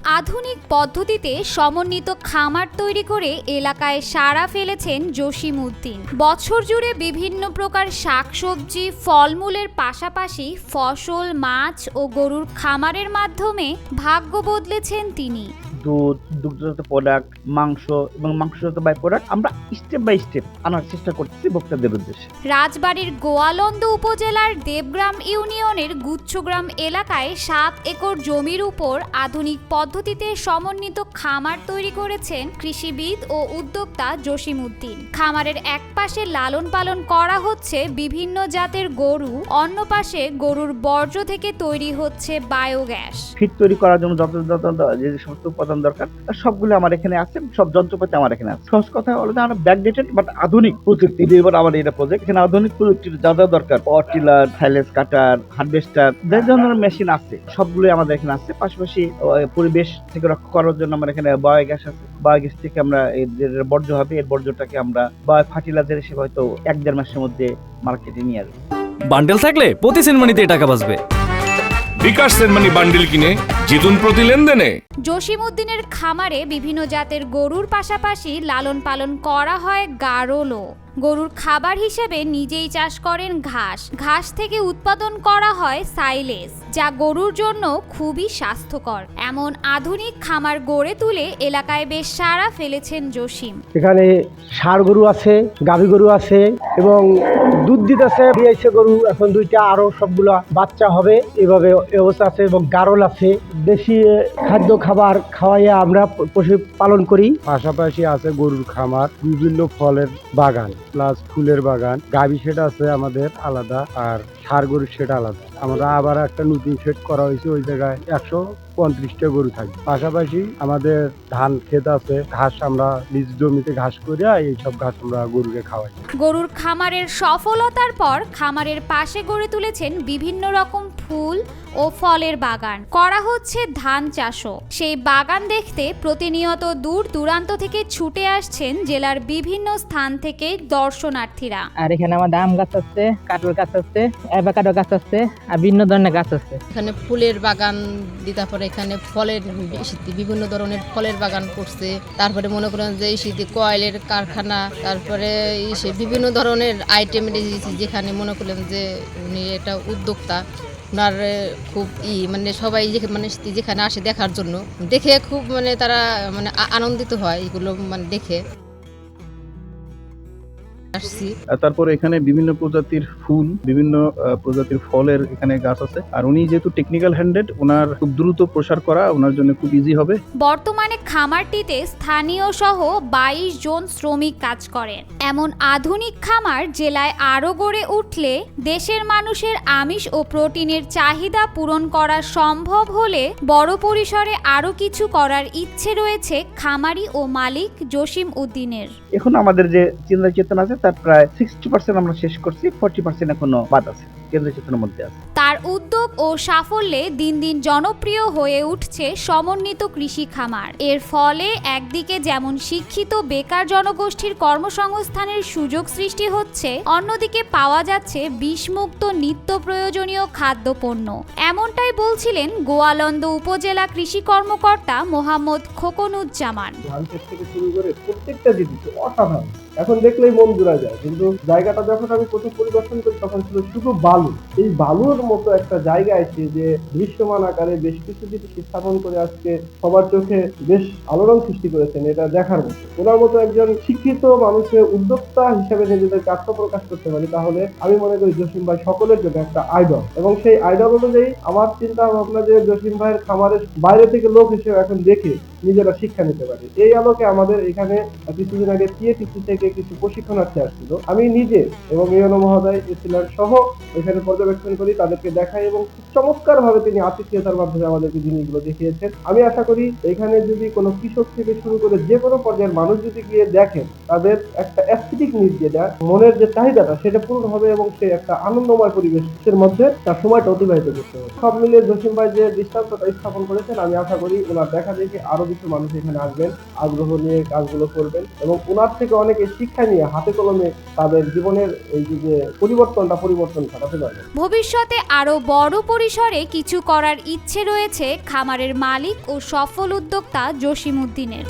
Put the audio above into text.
আধুনিক পদ্ধতিতে সমন্বিত খামার তৈরি করে এলাকায় সাড়া ফেলেছেন জসিম উদ্দিন। বছর জুড়ে বিভিন্ন প্রকার শাকসবজি, ফলমূলের পাশাপাশি ফসল, মাছ ও গরুর খামারের মাধ্যমে ভাগ্য বদলেছেন তিনি। দুধ, দুগ্ধজাত প্রোডাক্ট, মাংস এবং মাংসজাত বাই প্রোডাক্ট আমরা স্টেপ বাই স্টেপ আনার চেষ্টা করতেছি ভোক্তাদের উদ্দেশ্যে। রাজবাড়ীর গোয়ালন্দ উপজেলার দেবগ্রাম ইউনিয়নের গুচ্ছগ্রাম এলাকায় 7 একর জমির উপর আধুনিক পদ্ধতিতে সমন্বিত খামার তৈরি করেছেন কৃষিবিদ ও উদ্যোক্তা জসিম উদ্দিন। খামারের এক পাশে লালন পালন করা হচ্ছে বিভিন্ন জাতের গরু, অন্য পাশে গরুর বর্জ্য থেকে তৈরি হচ্ছে বায়োগ্যাস। ফিড তৈরি করার জন্য যত যে সমস্ত উপাদান দরকার সবগুলো আমার এখানে আছে, সব যন্ত্রপাতি আমার এখানে আছে। সহজ কথা হলো যে আমরা ব্যাকডেটেড বাট আধুনিক প্রযুক্তি নির্ভর আমার এটা প্রজেক্ট। এখানে আধুনিক প্রযুক্তির যা যা দরকার, পাওয়ার টিলার, সাইলেজ কাটার, হারভেস্টার, যে ধরনের মেশিন আছে সবগুলোই আমাদের এখানে আছে। পাশাপাশি পরিবেশ থেকে রক্ষা করার জন্য আমার এখানে বায়োগ্যাস আছে। বায়োগ্যাস থেকে আমরা এর যে বর্জ্য হবে, এর বর্জ্যটাকে আমরা বায়ো ফার্টিলাইজার হিসেবে হয়তো 1-1.5 মাসের মধ্যে মার্কেটে নিয়ে আসবো। বান্ডেল থাকলে প্রতি সেনমানিতে টাকা বাঁচবে। বিকাশ সেনমানি বান্ডিল কিনে জিতুন প্রতি লেনদেনে। জসিম উদ্দিনের খামারে বিভিন্ন জাতের গরুর পাশাপাশি লালন পালন করা হয় গারলও। গরুর খাবার হিসেবে নিজেই চাষ করেন ঘাস। ঘাস থেকে উৎপাদন করা হয় সাইলেজ, যা গরুর জন্য খুবই স্বাস্থ্যকর। এমন আধুনিক খামার গড়ে তুলে এলাকায় বেশ সাড়া ফেলেছেন জসিম। এখানে ষাঁড় গরু আছে, গাভী গরু আছে এবং দুধ দিতেছে দিয়েছে গরু, এখন 2টা আরো সবগুলা বাচ্চা হবে, এভাবে অবস্থা আছে। এবং গারল আছে, দেশি খাদ্য খাবার খাওয়াইয়া আমরা পশু পালন করি। পাশাপাশি আছে গরুর খামার, বিভিন্ন ফলের বাগান প্লাস ফুলের বাগান। গাভী শেড আছে আমাদের আলাদা, আর ষাঁড় গরুর শেড আলাদা। আমরা আবার একটা নতুন শেড করা হয়েছে, ওই জায়গায় 135টা গরু থাকবে। পাশাপাশি আমাদের ধান ক্ষেত আছে, ঘাস আমরা নিজ জমিতে ঘাস করে এইসব ঘাস আমরা গরুকে খাওয়াই। গরুর খামারের সফলতার পর খামারের পাশে গড়ে তুলেছেন বিভিন্ন রকম ফুল ও ফলের বাগান। করা হচ্ছে ধান চাষও। সেই বাগান দেখতে প্রতিনিয়ত দূর দূরান্ত থেকে ছুটে আসছেন জেলার বিভিন্ন স্থান থেকে দর্শনার্থীরা। আর এখানে আমাদের আম গাছ আছে, কাঁঠাল গাছ আছে, অ্যাভোকাডো গাছ আছে, আর বিভিন্ন ধরনের গাছ আছে। এখানে ফুলের বাগান দিতে পারে, এখানে ফলের বিভিন্ন ধরনের ফলের বাগান করছে। তারপরে মনে করেন যে কয়েলের কারখানা, তারপরে বিভিন্ন ধরনের আইটেম যেখানে মনে করেন যে উনি এটা উদ্যোক্তা। ওনার খুব মানে সবাই যেখানে আসে দেখার জন্য, দেখে খুব তারা আনন্দিত হয় এগুলো দেখে। তারপরে এখানে বিভিন্ন প্রজাতির ফুল, বিভিন্ন প্রজাতির ফলের এখানে গাছ আছে। আর উনি যেহেতু টেকনিক্যাল হ্যান্ডেড, ওনার খুব দ্রুত প্রসার করা ওনার জন্য খুব ইজি হবে। বর্তমানে খামারটিতে স্থানীয় সহ 22 জন শ্রমিক কাজ করেন। এমন আধুনিক খামার জেলায় আরও গড়ে উঠলে দেশের মানুষের আমিষ ও প্রোটিনের চাহিদা পূরণ করা সম্ভব হলে বড় পরিসরে আরও কিছু করার ইচ্ছে রয়েছে খামারি ও মালিক জসিম উদ্দিনের। এখন আমাদের যে চিন্তা চেতনা আছে তার প্রায় 60% আমরা শেষ করছি, 40% এখনো বাদ আছে, কেন্দ্রীয় চেতনার মধ্যে আছে। তার উদ্যোগ ও সাফল্যে দিন দিন জনপ্রিয় হয়ে উঠছে সমন্বিত কৃষি খামার। এর ফলে একদিকে যেমন শিক্ষিত বেকার জনগোষ্ঠীর কর্মসংস্থানের সুযোগ সৃষ্টি হচ্ছে, অন্যদিকে পাওয়া যাচ্ছে বিষমুক্ত নিত্য প্রয়োজনীয় খাদ্যপণ্য। এমনটাই বলছিলেন গোয়ালন্দ উপজেলা কৃষি কর্মকর্তা মোহাম্মদ খোকনুজ্জামান। ধান ক্ষেত থেকে শুরু করে প্রত্যেকটা জিনিস অসাধারণ, এখন দেখলেই মন জুড়া যায়। কিন্তু জায়গাটা যখন আমি প্রথম পরিদর্শন করি তখন ছিল শুধু বালু। এই বালুর মতো একটা জায়গা আছে যে দৃশ্যমান আকারে বেশ কিছু জিনিস স্থাপন করে আজকে সবার চোখে বেশ আলোড়ন সৃষ্টি করেছেন, এটা দেখার মতো। ওনার মতো একজন শিক্ষিত মানুষের উদ্যোক্তা হিসেবে নিজেদেরকে আত্মপ্রকাশ করতে পারি, তাহলে আমি মনে করি জসিম ভাই সকলের জন্য একটা আইডল। এবং সেই আইডল অনুযায়ী আমার চিন্তা ভাবনা যে জসিম ভাইয়ের খামারের বাইরে থেকে লোক হিসেবে এখন দেখে নিজেরা শিক্ষা নিতে পারি। এই আলোকে আমাদের এখানে কিছুদিন আগে টিএটিসি থেকে কিছু প্রশিক্ষণার্থী আসছিল। আমি নিজে এবং ইউনো মহোদয় এসিলার সহ এখানে পর্যবেক্ষণ করি, তাদেরকে দেখাই এবং চমৎকার ভাবে তিনি আতিথেয়তার মাধ্যমে আমাদেরকে জিনিসগুলো দেখিয়েছেন। আমি আশা করি এখানে যদি কোনো কৃষক থেকে শুরু করে যে কোনো পর্যায়ের মানুষ যদি গিয়ে দেখেন, তাদের একটা অ্যাস্থেটিক নিড, যেটা মনের যে চাহিদাটা, সেটা পূরণ হবে এবং সে একটা আনন্দময় পরিবেশের মধ্যে তার সময়টা অতিবাহিত করতে হবে। সব মিলিয়ে জসিম ভাই যে দৃষ্টান্তটা স্থাপন করেছেন, আমি আশা করি ওনার দেখা দেখে আরো কিছু মানুষ এখানে আসবেন, আগ্রহ নিয়ে কাজগুলো করবেন এবং ওনার থেকে অনেকে শিক্ষা নিয়ে হাতে কলমে তাদের জীবনের এই যে পরিবর্তন ঘটাতে পারবেন। ভবিষ্যতে আরও বড় পরিসরে কিছু করার ইচ্ছে রয়েছে খামারের মালিক ও সফল উদ্যোক্তা জসিম উদ্দিনের।